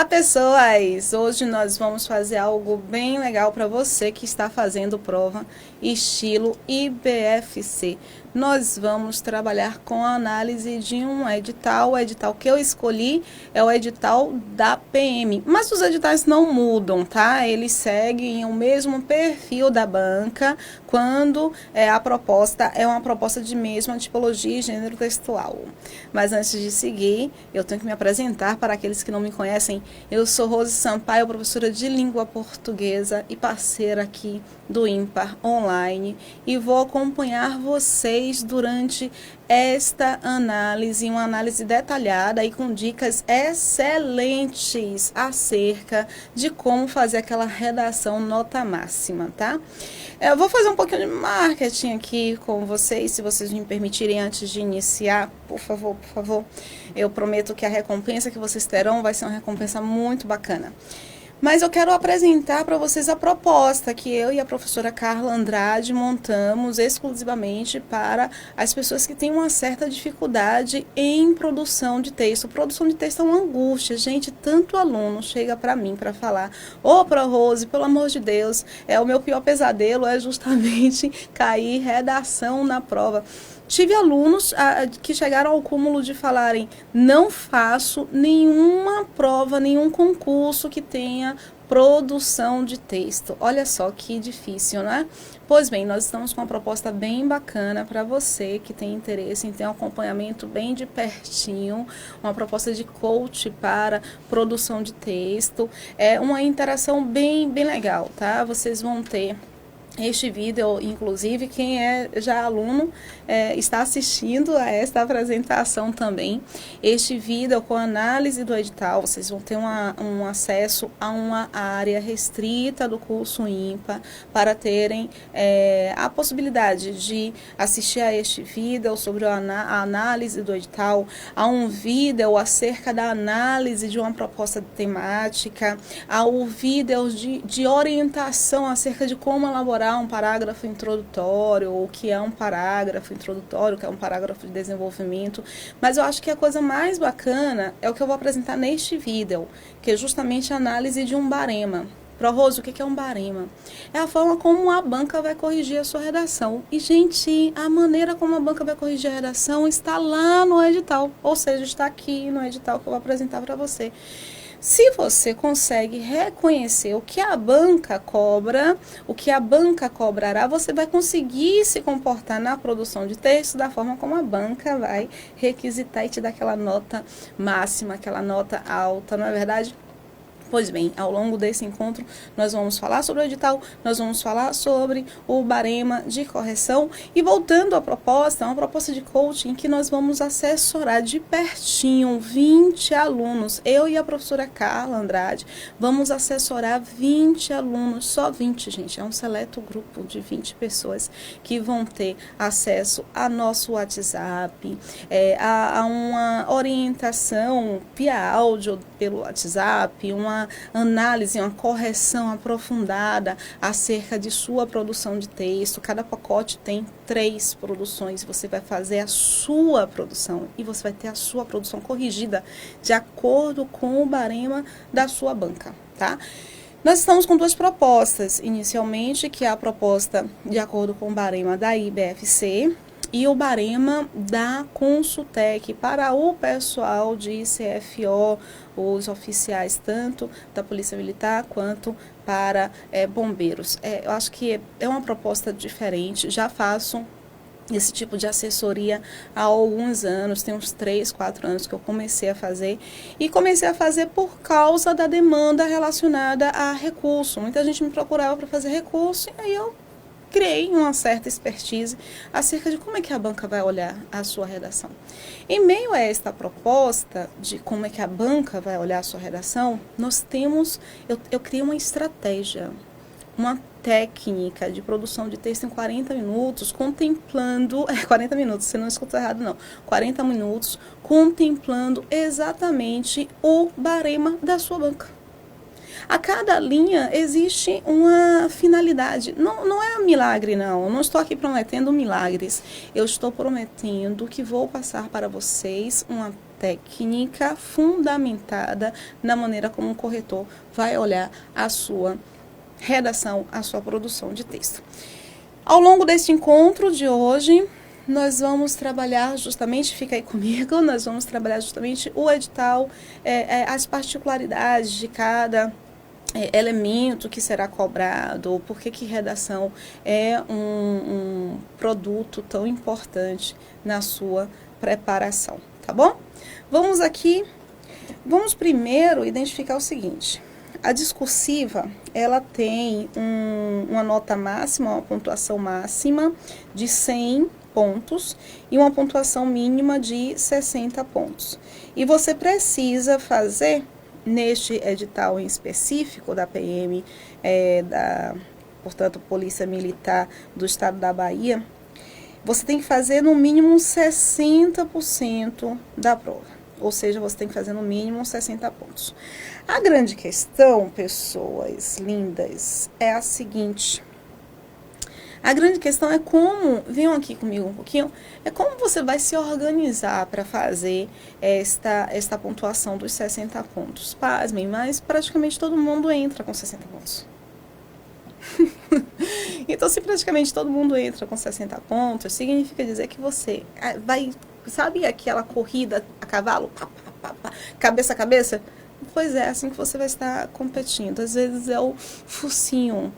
Olá, pessoas! Hoje nós vamos fazer algo bem legal para você que está fazendo prova estilo IBFC. Nós vamos trabalhar com a análise de um edital. O edital que eu escolhi é o edital da PM, mas os editais não mudam, tá? Eles seguem o mesmo perfil da banca quando a proposta é uma proposta de mesma tipologia e gênero textual. Mas antes de seguir, eu tenho que me apresentar para aqueles que não me conhecem. Eu sou Rose Sampaio, professora de língua portuguesa e parceira aqui do Ímpar Online, e vou acompanhar vocês durante esta análise, uma análise detalhada e com dicas excelentes acerca de como fazer aquela redação nota máxima, tá? Eu vou fazer um pouquinho de marketing aqui com vocês, se vocês me permitirem, antes de iniciar, por favor, por favor. Eu prometo que a recompensa que vocês terão vai ser uma recompensa muito bacana. Mas eu quero apresentar para vocês a proposta que eu e a professora Carla Andrade montamos exclusivamente para as pessoas que têm uma certa dificuldade em produção de texto. Produção de texto é uma angústia, gente. Tanto aluno chega para mim para falar: ô, Pro Rose, pelo amor de Deus, o meu pior pesadelo é justamente cair redação na prova. Tive alunos que chegaram ao cúmulo de falarem: não faço nenhuma prova, nenhum concurso que tenha produção de texto. Olha só que difícil, né? Pois bem, nós estamos com uma proposta bem bacana para você que tem interesse em ter um acompanhamento bem de pertinho, uma proposta de coach para produção de texto. É uma interação bem legal, tá? Vocês vão ter este vídeo, inclusive, quem é já aluno está assistindo a esta apresentação também. Este vídeo com análise do edital, vocês vão ter um acesso a uma área restrita do curso IMPA para terem a possibilidade de assistir a este vídeo sobre a análise do edital, a um vídeo acerca da análise de uma proposta temática, ao vídeo de orientação acerca de como elaborar um parágrafo introdutório, o que é um parágrafo introdutório, o que é um parágrafo de desenvolvimento. Mas eu acho que a coisa mais bacana é o que eu vou apresentar neste vídeo, que é justamente a análise de um barema. Pro Rose, o que é um barema? É a forma como a banca vai corrigir a sua redação. E, gente, a maneira como a banca vai corrigir a redação está lá no edital, ou seja, está aqui no edital que eu vou apresentar para você. Se você consegue reconhecer o que a banca cobra, o que a banca cobrará, você vai conseguir se comportar na produção de texto da forma como a banca vai requisitar e te dar aquela nota máxima, aquela nota alta, não é verdade? Pois bem, ao longo desse encontro, nós vamos falar sobre o edital, nós vamos falar sobre o barema de correção. E voltando à proposta, uma proposta de coaching que nós vamos assessorar de pertinho 20 alunos. Eu e a professora Carla Andrade vamos assessorar 20 alunos, só 20, gente. É um seleto grupo de 20 pessoas que vão ter acesso a nosso WhatsApp, a uma orientação via áudio pelo WhatsApp, uma análise, uma correção aprofundada acerca de sua produção de texto. Cada pacote tem 3 produções. Você vai fazer a sua produção e você vai ter a sua produção corrigida de acordo com o barema da sua banca, tá? Nós estamos com 2 propostas, inicialmente, que é a proposta de acordo com o barema da IBFC e o barema da Consultec para o pessoal de CFO, os oficiais tanto da Polícia Militar quanto para bombeiros. Eu acho que é uma proposta diferente, já faço esse tipo de assessoria há alguns anos, tem uns 3, 4 anos que eu comecei a fazer, e comecei a fazer por causa da demanda relacionada a recurso. Muita gente me procurava para fazer recurso, e aí eu criei uma certa expertise acerca de como é que a banca vai olhar a sua redação. Em meio a esta proposta de como é que a banca vai olhar a sua redação, eu criei uma estratégia, uma técnica de produção de texto em 40 minutos, contemplando, 40 minutos, você não escutou errado não, 40 minutos, contemplando exatamente o barema da sua banca. A cada linha existe uma finalidade. Não é um milagre, não. Eu não estou aqui prometendo milagres. Eu estou prometendo que vou passar para vocês uma técnica fundamentada na maneira como um corretor vai olhar a sua redação, a sua produção de texto. Ao longo deste encontro de hoje, nós vamos trabalhar justamente, fica aí comigo, nós vamos trabalhar justamente o edital, as particularidades de cada elemento que será cobrado, por que redação é um produto tão importante na sua preparação, tá bom? Vamos primeiro identificar o seguinte: a discursiva, ela tem uma nota máxima, uma pontuação máxima de 100 pontos e uma pontuação mínima de 60 pontos. E você precisa fazer, neste edital em específico da PM, portanto, Polícia Militar do Estado da Bahia, você tem que fazer no mínimo 60% da prova. Ou seja, você tem que fazer no mínimo 60 pontos. A grande questão, pessoas lindas, é a seguinte. A grande questão é como, venham aqui comigo um pouquinho, é como você vai se organizar para fazer esta pontuação dos 60 pontos. Pasmem, mas praticamente todo mundo entra com 60 pontos. Então, se praticamente todo mundo entra com 60 pontos, significa dizer que você vai, sabe aquela corrida a cavalo, cabeça a cabeça? Pois é, assim que você vai estar competindo. Às vezes é o focinho,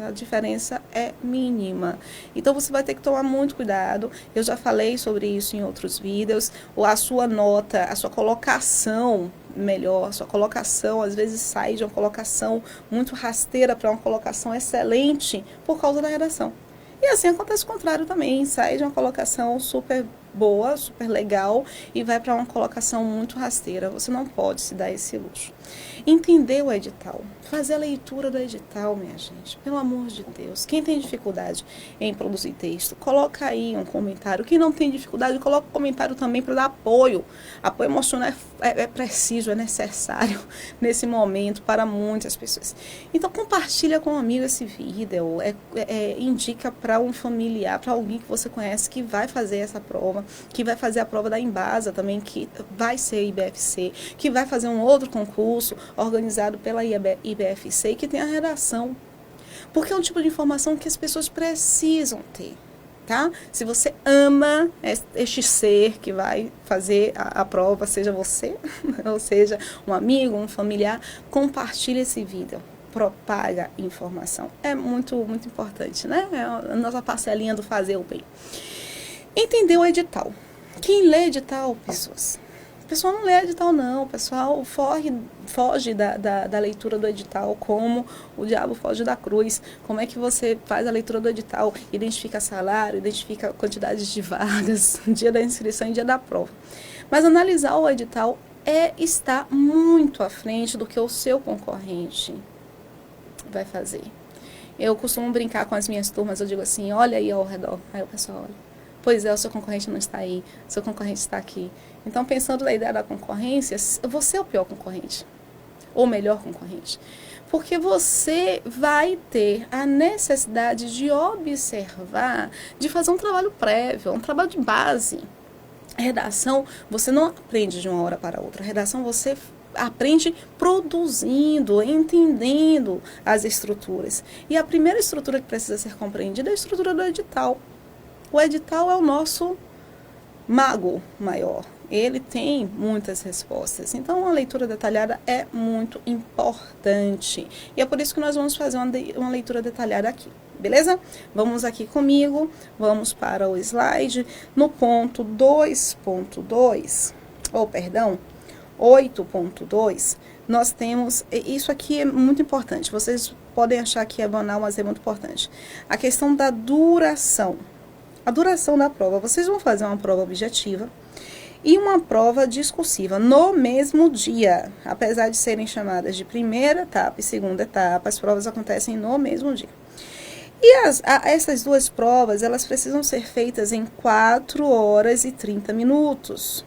a diferença é mínima. Então, você vai ter que tomar muito cuidado. Eu já falei sobre isso em outros vídeos. Ou a sua nota, a sua colocação, melhor, a sua colocação, às vezes sai de uma colocação muito rasteira para uma colocação excelente por causa da redação. E assim acontece o contrário também, sai de uma colocação super boa, super legal e vai para uma colocação muito rasteira. Você não pode se dar esse luxo. Entender o edital, fazer a leitura do edital, minha gente, pelo amor de Deus. Quem tem dificuldade em produzir texto, coloca aí um comentário. Quem não tem dificuldade, coloca um comentário também para dar apoio. Apoio emocional é preciso, é necessário nesse momento para muitas pessoas. Então, compartilha com um amigo esse vídeo, indica para um familiar, para alguém que você conhece que vai fazer essa prova, que vai fazer a prova da Embasa também, que vai ser IBFC, que vai fazer um outro concurso organizado pela IBFC e que tem a redação. Porque é um tipo de informação que as pessoas precisam ter, tá? Se você ama este ser que vai fazer a prova, seja você, ou seja um amigo, um familiar, compartilhe esse vídeo. Propaga informação. É muito, muito importante, né? É a nossa parcelinha do fazer o bem. Entender o edital. Quem lê edital, pessoas? O pessoal não lê edital, não. O pessoal foge da leitura do edital, como o diabo foge da cruz. Como é que você faz a leitura do edital? Identifica salário, identifica quantidades de vagas, dia da inscrição e dia da prova. Mas analisar o edital está muito à frente do que o seu concorrente vai fazer. Eu costumo brincar com as minhas turmas, eu digo assim, olha aí ao redor. Aí o pessoal olha. Pois é, o seu concorrente não está aí, o seu concorrente está aqui. Então, pensando na ideia da concorrência, você é o pior concorrente, ou melhor concorrente. Porque você vai ter a necessidade de observar, de fazer um trabalho prévio, um trabalho de base. A redação, você não aprende de uma hora para outra. A redação, você aprende produzindo, entendendo as estruturas. E a primeira estrutura que precisa ser compreendida é a estrutura do edital. O edital é o nosso mago maior. Ele tem muitas respostas. Então, uma leitura detalhada é muito importante. E é por isso que nós vamos fazer uma leitura detalhada aqui. Beleza? Vamos aqui comigo. Vamos para o slide. No ponto 2.2, 8.2, nós temos... Isso aqui é muito importante. Vocês podem achar que é banal, mas é muito importante. A questão da duração. A duração da prova. Vocês vão fazer uma prova objetiva e uma prova discursiva no mesmo dia. Apesar de serem chamadas de primeira etapa e segunda etapa, as provas acontecem no mesmo dia. E essas duas provas, elas precisam ser feitas em 4 horas e 30 minutos.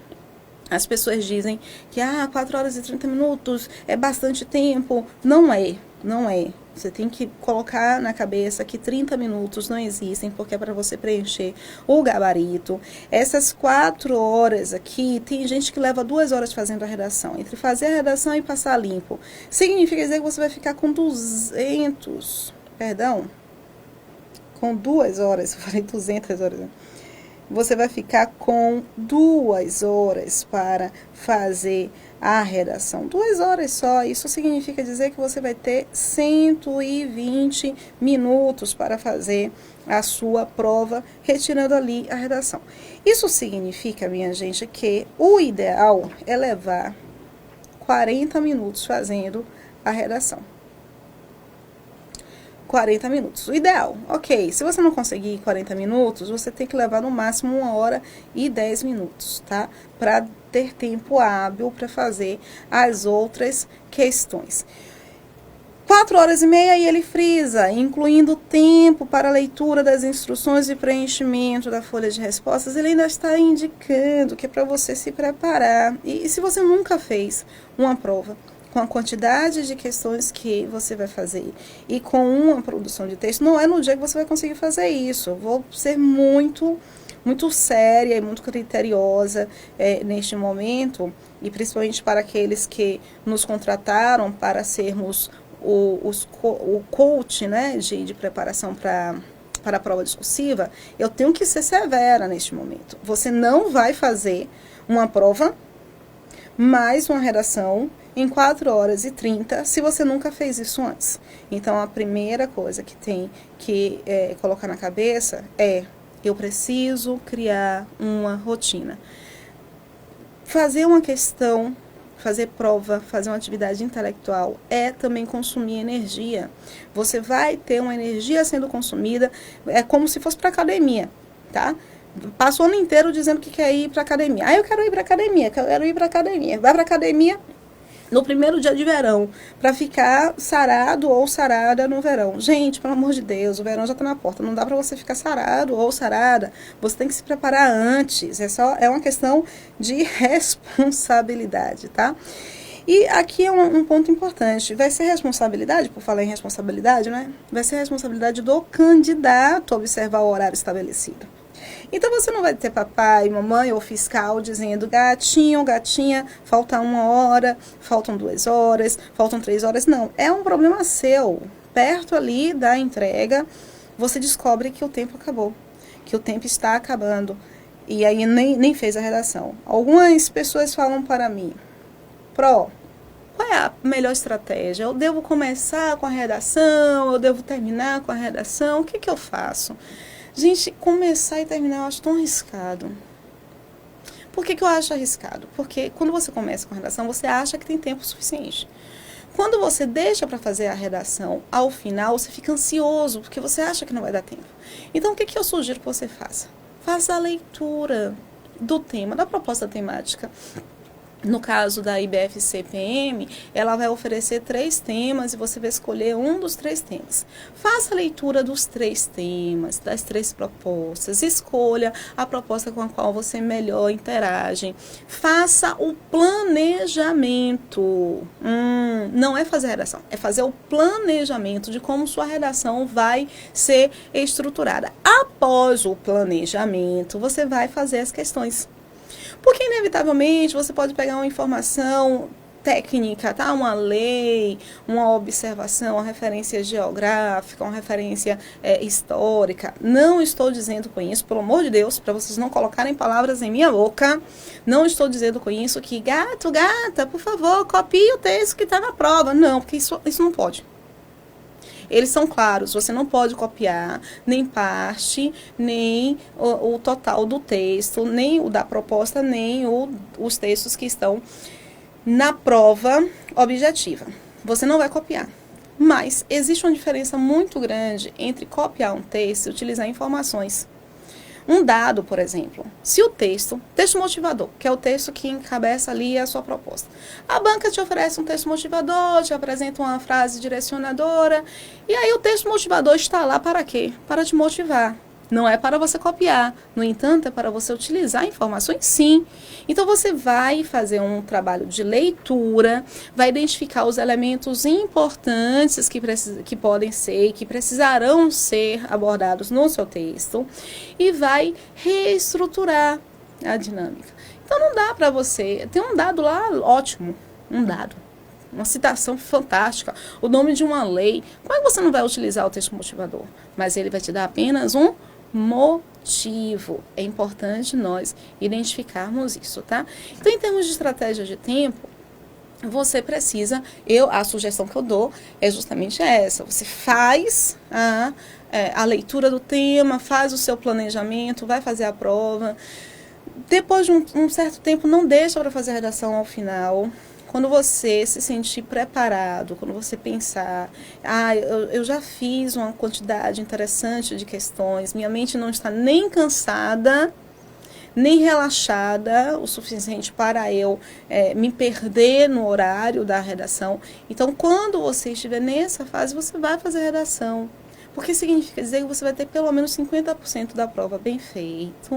As pessoas dizem que 4 horas e 30 minutos é bastante tempo. Não é. não é. Você tem que colocar na cabeça que 30 minutos não existem, porque é para você preencher o gabarito. Essas 4 horas aqui, tem gente que leva 2 horas fazendo a redação. Entre fazer a redação e passar limpo, significa dizer que você vai ficar com 2 horas, eu falei 200 horas, né? Você vai ficar com 2 horas para fazer a redação. 2 horas só, isso significa dizer que você vai ter 120 minutos para fazer a sua prova, retirando ali a redação. Isso significa, minha gente, que o ideal é levar 40 minutos fazendo a redação. 40 minutos, o ideal, ok. Se você não conseguir 40 minutos, você tem que levar no máximo 1 hora e 10 minutos, tá? Para ter tempo hábil para fazer as outras questões. 4 horas e meia e ele frisa, incluindo tempo para a leitura das instruções e preenchimento da folha de respostas. Ele ainda está indicando que é para você se preparar. E se você nunca fez uma prova com a quantidade de questões que você vai fazer e com uma produção de texto, não é no dia que você vai conseguir fazer isso. Eu vou ser muito séria e muito criteriosa neste momento, e principalmente para aqueles que nos contrataram para sermos o coach, né, de preparação para a prova discursiva. Eu tenho que ser severa neste momento. Você não vai fazer uma prova mais uma redação em 4 horas e 30, se você nunca fez isso antes. Então, a primeira coisa que tem que colocar na cabeça é: eu preciso criar uma rotina. Fazer uma questão, fazer prova, fazer uma atividade intelectual é também consumir energia. Você vai ter uma energia sendo consumida, é como se fosse para academia, tá? Passa o ano inteiro dizendo que quer ir para academia. Eu quero ir para academia, Vai para academia no primeiro dia de verão, para ficar sarado ou sarada no verão. Gente, pelo amor de Deus, o verão já está na porta. Não dá para você ficar sarado ou sarada. Você tem que se preparar antes. É uma questão de responsabilidade, tá? E aqui é um ponto importante. Vai ser responsabilidade, por falar em responsabilidade, né? Vai ser responsabilidade do candidato observar o horário estabelecido. Então, você não vai ter papai, mamãe ou fiscal dizendo: gatinho, gatinha, falta 1 hora, faltam 2 horas, faltam 3 horas. Não, é um problema seu. Perto ali da entrega, você descobre que o tempo acabou, que o tempo está acabando. E aí nem fez a redação. Algumas pessoas falam para mim: qual é a melhor estratégia? Eu devo começar com a redação? Eu devo terminar com a redação? O que eu faço? Gente, começar e terminar eu acho tão arriscado. Por que eu acho arriscado? Porque quando você começa com a redação, você acha que tem tempo suficiente. Quando você deixa para fazer a redação ao final, você fica ansioso, porque você acha que não vai dar tempo. Então, o que eu sugiro que você faça? Faça a leitura do tema, da proposta temática. No caso da IBFC-PM, ela vai oferecer 3 temas e você vai escolher um dos 3 temas. Faça a leitura dos 3 temas, das 3 propostas. Escolha a proposta com a qual você melhor interage. Faça o planejamento. Não é fazer a redação, é fazer o planejamento de como sua redação vai ser estruturada. Após o planejamento, você vai fazer as questões. Porque, inevitavelmente, você pode pegar uma informação técnica, tá? Uma lei, uma observação, uma referência geográfica, uma referência histórica. Não estou dizendo com isso, pelo amor de Deus, para vocês não colocarem palavras em minha boca, não estou dizendo com isso que gato, gata, por favor, copie o texto que está na prova. Não, porque isso não pode. Eles são claros, você não pode copiar nem parte, nem o total do texto, nem o da proposta, nem os textos que estão na prova objetiva. Você não vai copiar. Mas existe uma diferença muito grande entre copiar um texto e utilizar informações. Um dado, por exemplo, se o texto motivador, que é o texto que encabeça ali a sua proposta. A banca te oferece um texto motivador, te apresenta uma frase direcionadora, e aí o texto motivador está lá para quê? Para te motivar. Não é para você copiar, no entanto, é para você utilizar informações sim. Então, você vai fazer um trabalho de leitura, vai identificar os elementos importantes que podem ser, que precisarão ser abordados no seu texto e vai reestruturar a dinâmica. Então, não dá para você... Tem um dado lá ótimo, um dado. Uma citação fantástica, o nome de uma lei. Como é que você não vai utilizar o texto motivador? Mas ele vai te dar apenas um motivo. É importante nós identificarmos isso, tá? Então, em termos de estratégia de tempo, você precisa, a sugestão que eu dou é justamente essa. Você faz a leitura do tema, faz o seu planejamento, vai fazer a prova. Depois de um certo tempo, não deixa para fazer a redação ao final. Quando você se sentir preparado, quando você pensar, eu já fiz uma quantidade interessante de questões, minha mente não está nem cansada, nem relaxada o suficiente para eu me perder no horário da redação. Então, quando você estiver nessa fase, você vai fazer a redação. Porque significa dizer que você vai ter pelo menos 50% da prova bem feita,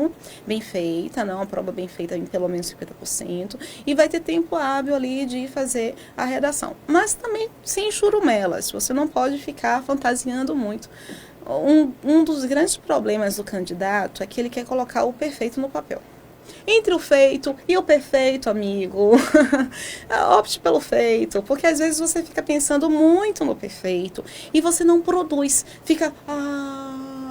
não, a prova bem feita em pelo menos 50%, e vai ter tempo hábil ali de fazer a redação. Mas também sem churumelas, você não pode ficar fantasiando muito. Um dos grandes problemas do candidato é que ele quer colocar o perfeito no papel. Entre o feito e o perfeito, amigo, opte pelo feito, porque às vezes você fica pensando muito no perfeito e você não produz, fica,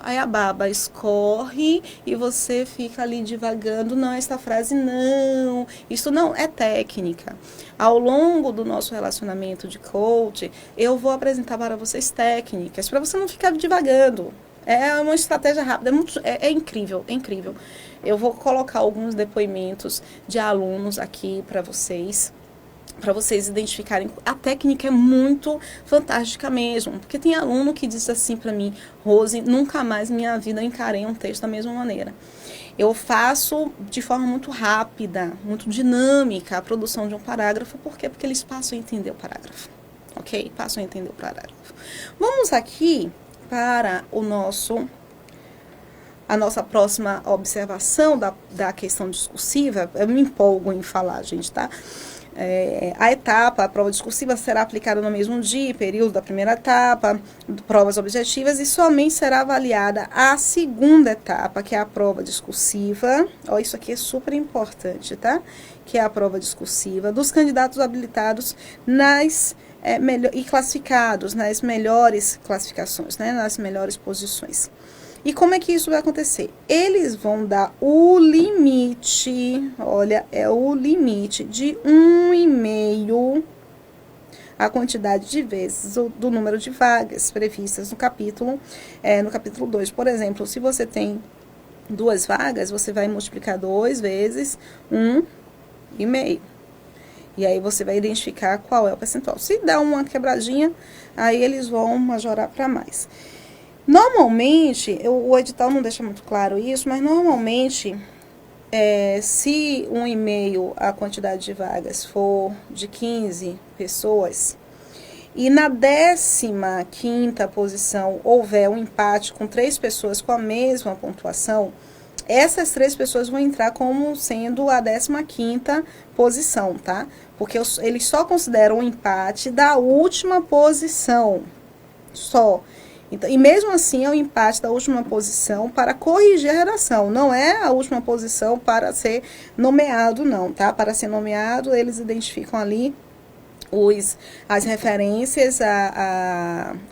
aí a baba escorre e você fica ali divagando, não, esta frase não, isso não é técnica. Ao longo do nosso relacionamento de coach, eu vou apresentar para vocês técnicas, para você não ficar divagando. É uma estratégia rápida, é incrível, é incrível. Eu vou colocar alguns depoimentos de alunos aqui para vocês identificarem. A técnica é muito fantástica mesmo, porque tem aluno que diz assim para mim, Rose, nunca mais minha vida eu encarei um texto da mesma maneira. Eu faço de forma muito rápida, muito dinâmica a produção de um parágrafo, por quê? Porque eles passam a entender o parágrafo, ok? Passam a entender o parágrafo. Vamos aqui para a nossa próxima observação da questão discursiva. Eu me empolgo em falar, gente, tá? A prova discursiva será aplicada no mesmo dia, período da primeira etapa, provas objetivas, e somente será avaliada a segunda etapa, que é a prova discursiva. Isso aqui é super importante, tá? Que é a prova discursiva dos candidatos habilitados e classificados nas melhores classificações, né? Nas melhores posições. E como é que isso vai acontecer? Eles vão dar o limite, olha, é o limite de 1,5 a quantidade de vezes do número de vagas previstas no capítulo 2. Por exemplo, se você tem 2 vagas, você vai multiplicar 2 vezes 1,5. E aí você vai identificar qual é o percentual. Se dá uma quebradinha, aí eles vão majorar para mais. Normalmente, o edital não deixa muito claro isso, mas normalmente, se 1,5 a quantidade de vagas for de 15 pessoas, e na 15ª posição houver um empate com 3 pessoas com a mesma pontuação, essas 3 pessoas vão entrar como sendo a 15ª posição, tá? Porque eles só consideram o empate da última posição, só. Então, e mesmo assim é o empate da última posição para corrigir a redação. Não é a última posição para ser nomeado, não, tá? Para ser nomeado, eles identificam ali as referências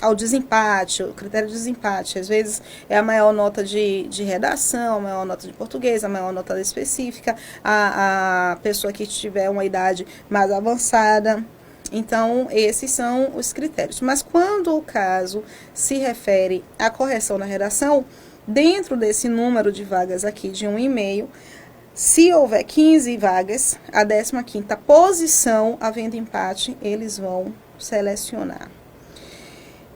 ao desempate, o critério de desempate. Às vezes é a maior nota de redação, a maior nota de português, a maior nota específica, a pessoa que tiver uma idade mais avançada. Então, esses são os critérios. Mas quando o caso se refere à correção na redação, dentro desse número de vagas aqui de 1,5, se houver 15 vagas, a 15ª posição, havendo empate, eles vão selecionar.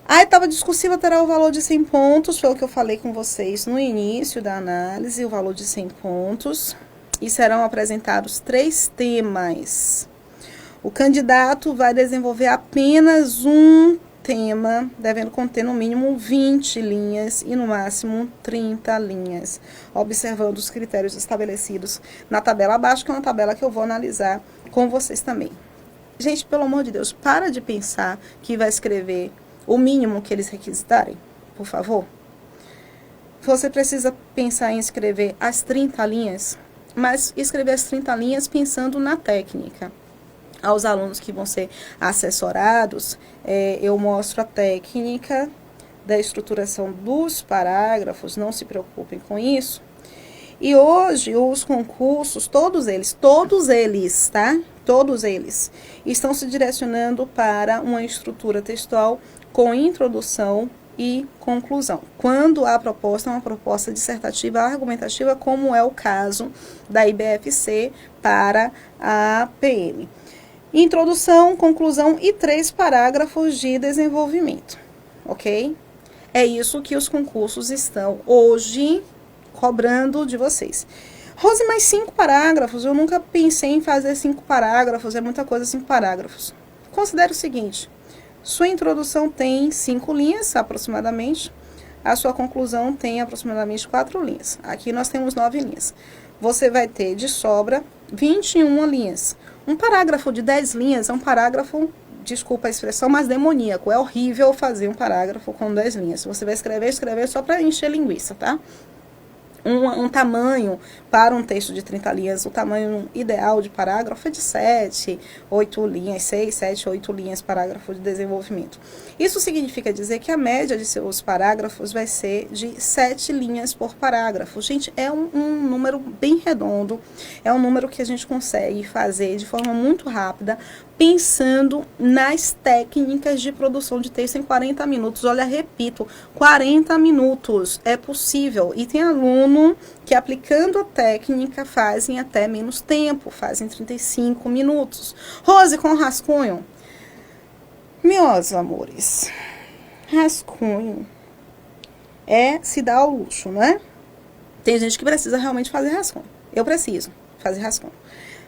A etapa discursiva terá o valor de 100 pontos, foi o que eu falei com vocês no início da análise, o valor de 100 pontos, e serão apresentados 3 temas. O candidato vai desenvolver apenas um tema devendo conter no mínimo 20 linhas e no máximo 30 linhas, observando os critérios estabelecidos na tabela abaixo, que é uma tabela que eu vou analisar com vocês também. Gente, pelo amor de Deus, para de pensar que vai escrever o mínimo que eles requisitarem, por favor. Você precisa pensar em escrever as 30 linhas, mas escrever as 30 linhas pensando na técnica. Aos alunos que vão ser assessorados, eu mostro a técnica da estruturação dos parágrafos, não se preocupem com isso. E hoje os concursos, todos eles, tá? Todos eles estão se direcionando para uma estrutura textual com introdução e conclusão. Quando a proposta é uma proposta dissertativa argumentativa, como é o caso da IBFC para a PM. Introdução, conclusão e 3 parágrafos de desenvolvimento, ok? É isso que os concursos estão hoje cobrando de vocês. Rose, mais 5 parágrafos? Eu nunca pensei em fazer 5 parágrafos, é muita coisa 5 parágrafos. Considere o seguinte, sua introdução tem 5 linhas, aproximadamente, a sua conclusão tem aproximadamente 4 linhas. Aqui nós temos 9 linhas. Você vai ter de sobra 21 linhas. Um parágrafo de 10 linhas é um parágrafo, desculpa a expressão, mas demoníaco. É horrível fazer um parágrafo com 10 linhas. Você vai escrever só para encher linguiça, tá? Um tamanho para um texto de 30 linhas, o tamanho ideal de parágrafo é de 7, 8 linhas, 6, 7, 8 linhas, parágrafo de desenvolvimento. Isso significa dizer que a média de seus parágrafos vai ser de 7 linhas por parágrafo. Gente, é um número bem redondo, é um número que a gente consegue fazer de forma muito rápida, pensando nas técnicas de produção de texto em 40 minutos. Olha, repito, 40 minutos é possível. E tem aluno que, aplicando a técnica, fazem até menos tempo, fazem 35 minutos. Rose, com rascunho. Meus amores, rascunho se dá ao luxo, né? Tem gente que precisa realmente fazer rascunho. Eu preciso fazer rascunho.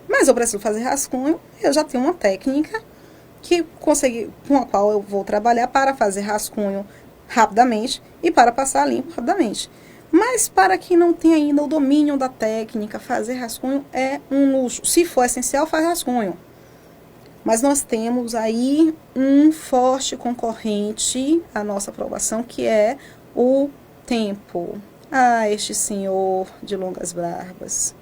Mas eu preciso fazer rascunho, eu já tenho uma técnica com a qual eu vou trabalhar para fazer rascunho rapidamente e para passar limpo rapidamente. Mas para quem não tem ainda o domínio da técnica, fazer rascunho é um luxo. Se for essencial, faz rascunho. Mas nós temos aí um forte concorrente à nossa aprovação, que é o tempo. Ah, este senhor de longas barbas.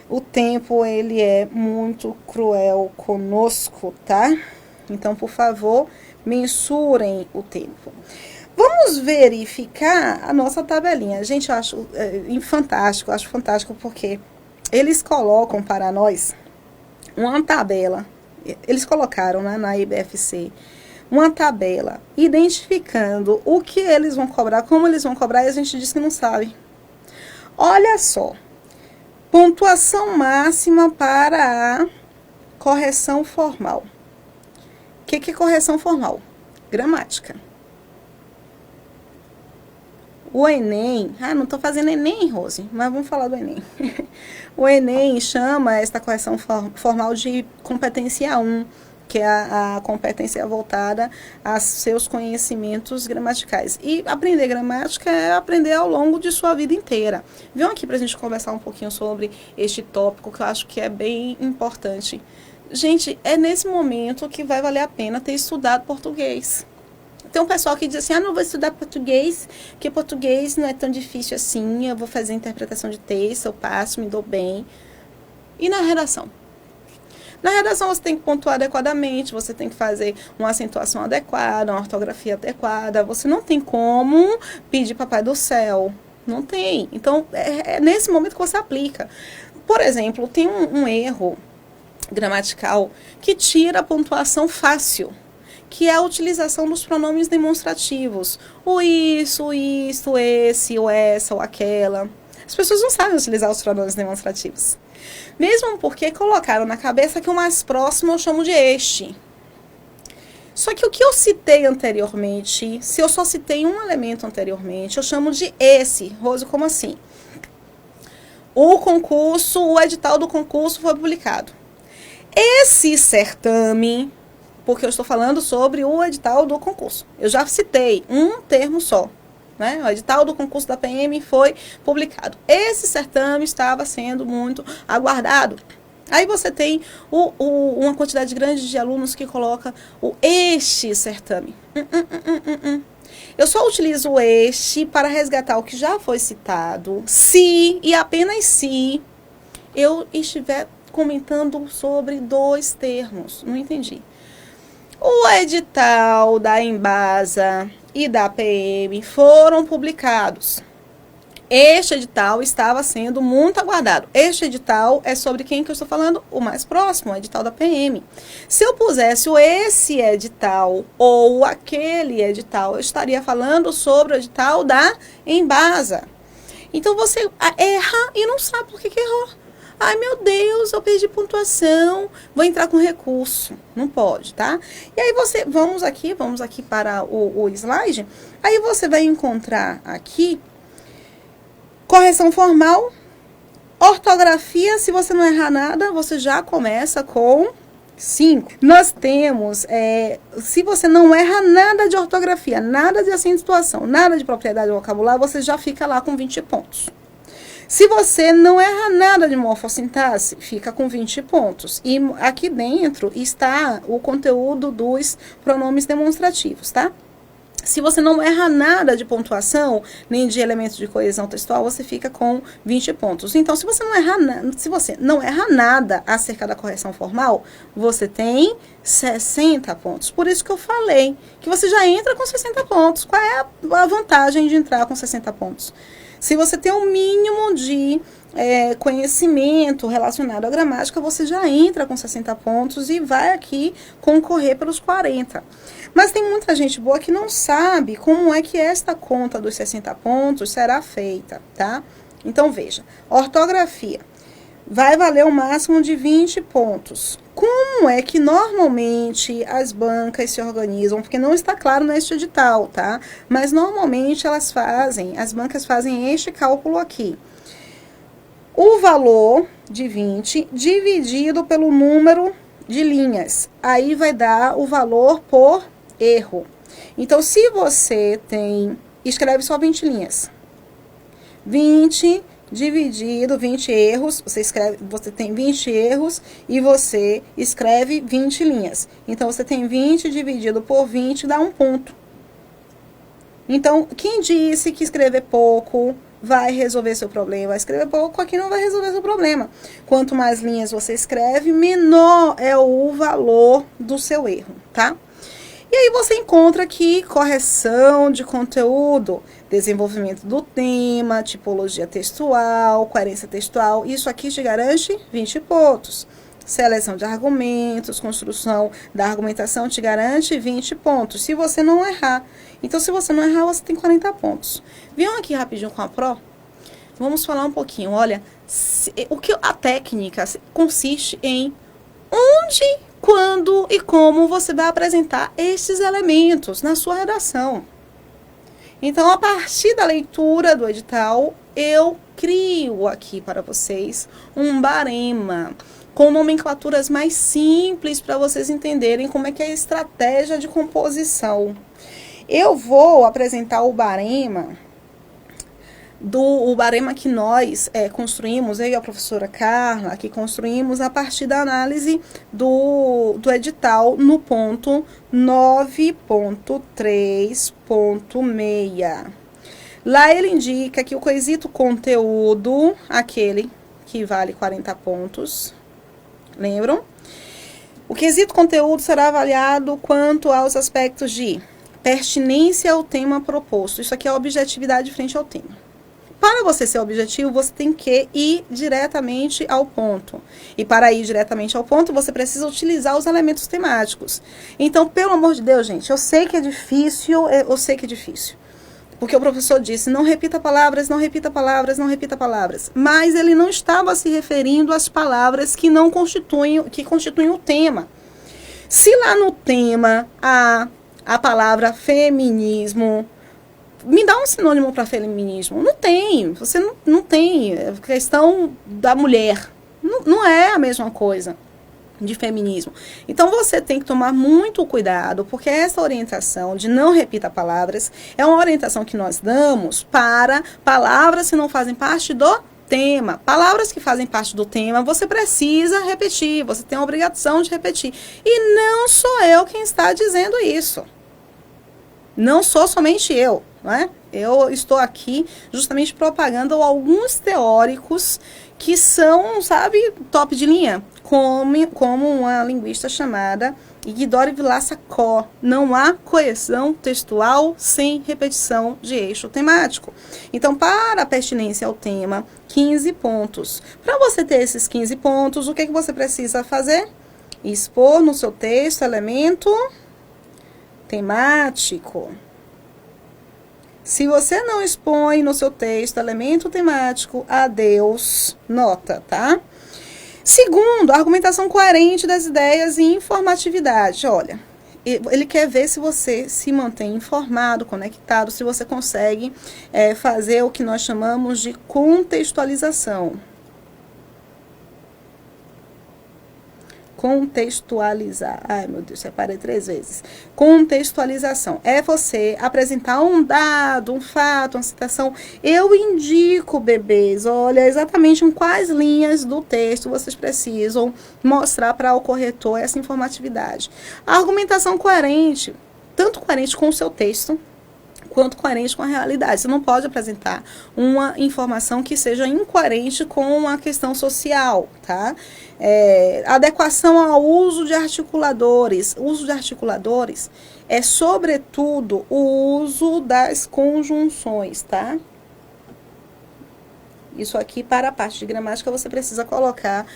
O tempo, ele é muito cruel conosco, tá? Então, por favor, mensurem o tempo. Vamos verificar a nossa tabelinha. Gente, eu acho fantástico porque eles colocam para nós uma tabela. Eles colocaram, né, na IBFC uma tabela identificando o que eles vão cobrar, como eles vão cobrar, e a gente diz que não sabe. Olha só. Pontuação máxima para a correção formal. O que é correção formal? Gramática. O Enem, não estou fazendo Enem, Rose, mas vamos falar do Enem. O Enem chama esta correção formal de competência 1, que é a competência voltada a seus conhecimentos gramaticais. E aprender gramática é aprender ao longo de sua vida inteira. Venham aqui para a gente conversar um pouquinho sobre este tópico, que eu acho que é bem importante. Gente, é nesse momento que vai valer a pena ter estudado português. Tem um pessoal que diz assim, não vou estudar português, porque português não é tão difícil assim, eu vou fazer interpretação de texto, eu passo, me dou bem. E na redação? Na redação você tem que pontuar adequadamente, você tem que fazer uma acentuação adequada, uma ortografia adequada. Você não tem como pedir papai do céu. Não tem. Então, é nesse momento que você aplica. Por exemplo, tem um erro gramatical que tira a pontuação fácil, que é a utilização dos pronomes demonstrativos. O isso, o isto, esse, o essa, ou aquela. As pessoas não sabem utilizar os pronomes demonstrativos. Mesmo porque colocaram na cabeça que o mais próximo eu chamo de este. Só que o que eu citei anteriormente, se eu só citei um elemento anteriormente, eu chamo de esse. Rose, como assim? O edital do concurso foi publicado. Esse certame, porque eu estou falando sobre o edital do concurso. Eu já citei um termo só, né? O edital do concurso da PM foi publicado. Esse certame estava sendo muito aguardado. Aí você tem uma quantidade grande de alunos que coloca este certame. Eu só utilizo o este para resgatar o que já foi citado, se e apenas se eu estiver comentando sobre dois termos. Não entendi. O edital da Embasa e da PM foram publicados. Este edital estava sendo muito aguardado. Este edital é sobre quem que eu estou falando? O mais próximo, o edital da PM. Se eu pusesse esse edital ou aquele edital, eu estaria falando sobre o edital da Embasa. Então você erra e não sabe por que errou. Ai, meu Deus, eu perdi pontuação, vou entrar com recurso. Não pode, tá? E aí vamos aqui para o slide. Aí você vai encontrar aqui correção formal, ortografia. Se você não errar nada, você já começa com 5. Nós temos, se você não erra nada de ortografia, nada de acentuação, nada de propriedade vocabular, você já fica lá com 20 pontos. Se você não erra nada de morfossintaxe, fica com 20 pontos. E aqui dentro está o conteúdo dos pronomes demonstrativos, tá? Se você não erra nada de pontuação, nem de elementos de coesão textual, você fica com 20 pontos. Então, se você não erra nada acerca da correção formal, você tem 60 pontos. Por isso que eu falei que você já entra com 60 pontos. Qual é a vantagem de entrar com 60 pontos? Se você tem um mínimo de conhecimento relacionado à gramática, você já entra com 60 pontos e vai aqui concorrer pelos 40. Mas tem muita gente boa que não sabe como é que esta conta dos 60 pontos será feita, tá? Então, veja, ortografia vai valer o máximo de 20 pontos. Como é que normalmente as bancas se organizam? Porque não está claro neste edital, tá? Mas normalmente as bancas fazem este cálculo aqui. O valor de 20 dividido pelo número de linhas. Aí vai dar o valor por erro. Então, se você escreve só 20 linhas. 20 dividido 20 erros, você tem 20 erros e você escreve 20 linhas. Então, você tem 20 dividido por 20 dá 1 ponto. Então, quem disse que escrever pouco vai resolver seu problema? Escrever pouco aqui não vai resolver seu problema. Quanto mais linhas você escreve, menor é o valor do seu erro, tá? E aí você encontra aqui correção de conteúdo, desenvolvimento do tema, tipologia textual, coerência textual. Isso aqui te garante 20 pontos. Seleção de argumentos, construção da argumentação te garante 20 pontos, se você não errar. Então, se você não errar, você tem 40 pontos. Venham aqui rapidinho com a Pro. Vamos falar um pouquinho. Olha, a técnica consiste em onde, quando e como você vai apresentar esses elementos na sua redação. Então, a partir da leitura do edital, eu crio aqui para vocês um barema com nomenclaturas mais simples para vocês entenderem como é que é a estratégia de composição. Eu vou apresentar o barema que nós construímos, eu e a professora Carla, que construímos a partir da análise do edital no ponto 9.3.6. Lá ele indica que o quesito conteúdo, aquele que vale 40 pontos, lembram? O quesito conteúdo será avaliado quanto aos aspectos de pertinência ao tema proposto. Isso aqui é a objetividade frente ao tema. Para você ser objetivo, você tem que ir diretamente ao ponto. E para ir diretamente ao ponto, você precisa utilizar os elementos temáticos. Então, pelo amor de Deus, gente, eu sei que é difícil, Porque o professor disse, não repita palavras, não repita palavras, não repita palavras. Mas ele não estava se referindo às palavras que constituem o tema. Se lá no tema a palavra feminismo, me dá um sinônimo para feminismo. Não tem, você não tem. É questão da mulher. Não é a mesma coisa. de feminismo. Então você tem que tomar muito cuidado, porque essa orientação de não repita palavras é uma orientação que nós damos para palavras que não fazem parte do tema. Palavras que fazem parte do tema, você precisa repetir, você tem a obrigação de repetir. E não sou eu quem está dizendo isso. Não sou somente eu, não é? Eu estou aqui justamente propagando alguns teóricos que são, sabe, top de linha, como uma linguista chamada Isidore Vilaça-Có. Não há coesão textual sem repetição de eixo temático. Então, para a pertinência ao tema, 15 pontos. Para você ter esses 15 pontos, o que você precisa fazer? Expor no seu texto elemento temático. Se você não expõe no seu texto elemento temático, adeus, nota, tá? Segundo, argumentação coerente das ideias e informatividade. Olha, ele quer ver se você se mantém informado, conectado, se você consegue fazer o que nós chamamos de contextualização. Contextualizar. Ai, meu Deus, separei 3 vezes. Contextualização. É você apresentar um dado, um fato, uma citação. Eu indico, bebês, olha, exatamente em quais linhas do texto vocês precisam mostrar para o corretor essa informatividade. A argumentação coerente, tanto coerente com o seu texto, quanto coerente com a realidade. Você não pode apresentar uma informação que seja incoerente com a questão social, tá? Adequação ao uso de articuladores. O uso de articuladores é, sobretudo, o uso das conjunções, tá? Isso aqui, para a parte de gramática, você precisa colocar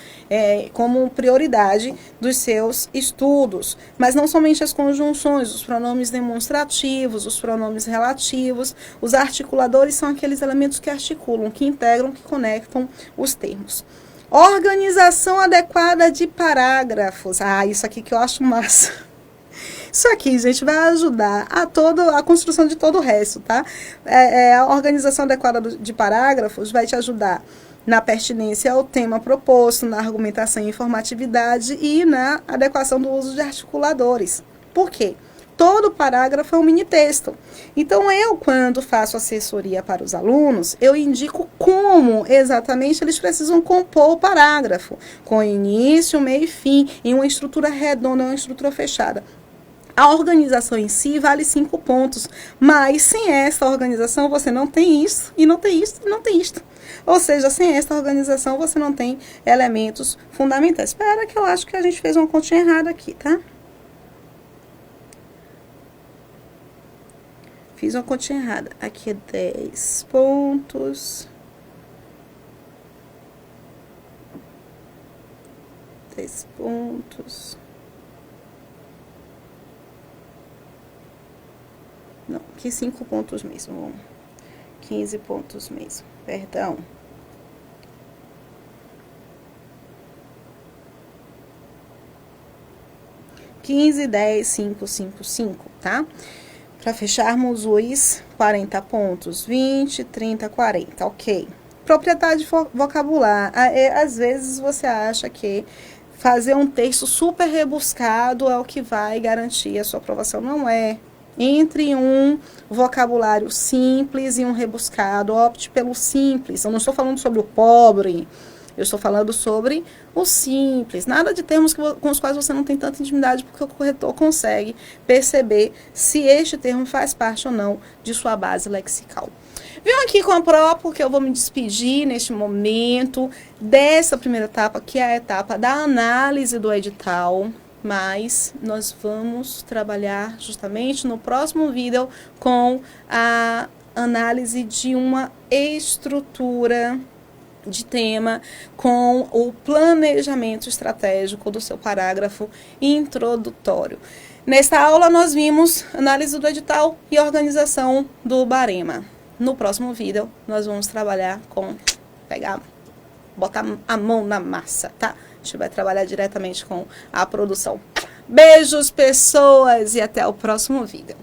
como prioridade dos seus estudos. Mas não somente as conjunções, os pronomes demonstrativos, os pronomes relativos. Os articuladores são aqueles elementos que articulam, que integram, que conectam os termos. Organização adequada de parágrafos. Ah, isso aqui que eu acho massa. Isso aqui, gente, vai ajudar a construção de todo o resto, tá? A organização adequada de parágrafos vai te ajudar na pertinência ao tema proposto, na argumentação e informatividade e na adequação do uso de articuladores. Por quê? Todo parágrafo é um mini texto. Então, eu, quando faço assessoria para os alunos, eu indico como exatamente eles precisam compor o parágrafo, com início, meio e fim, em uma estrutura redonda, uma estrutura fechada. A organização em si vale 5 pontos, mas sem essa organização você não tem isso, e não tem isso, e não tem isto. Ou seja, sem essa organização você não tem elementos fundamentais. Espera que eu acho que a gente fez uma continha errada aqui, tá? Fiz uma continha errada. Aqui é 10 pontos. 10 pontos. Não, aqui 5 pontos mesmo. 15 pontos mesmo. Perdão. (15, 10, 5, 5, 5, tá? Para fecharmos os 40 pontos. 20, 30, 40, ok. Propriedade vocabular. Às vezes você acha que fazer um texto super rebuscado é o que vai garantir a sua aprovação. Não é. Entre um vocabulário simples e um rebuscado, opte pelo simples. Eu não estou falando sobre o pobre, eu estou falando sobre o simples. Nada de termos com os quais você não tem tanta intimidade, porque o corretor consegue perceber se este termo faz parte ou não de sua base lexical. Venho aqui com a prova porque eu vou me despedir neste momento dessa primeira etapa, que é a etapa da análise do edital. Mas nós vamos trabalhar justamente no próximo vídeo com a análise de uma estrutura de tema com o planejamento estratégico do seu parágrafo introdutório. Nesta aula nós vimos análise do edital e organização do barema. No próximo vídeo nós vamos trabalhar com botar a mão na massa, tá? A gente vai trabalhar diretamente com a produção. Beijos, pessoas, e até o próximo vídeo.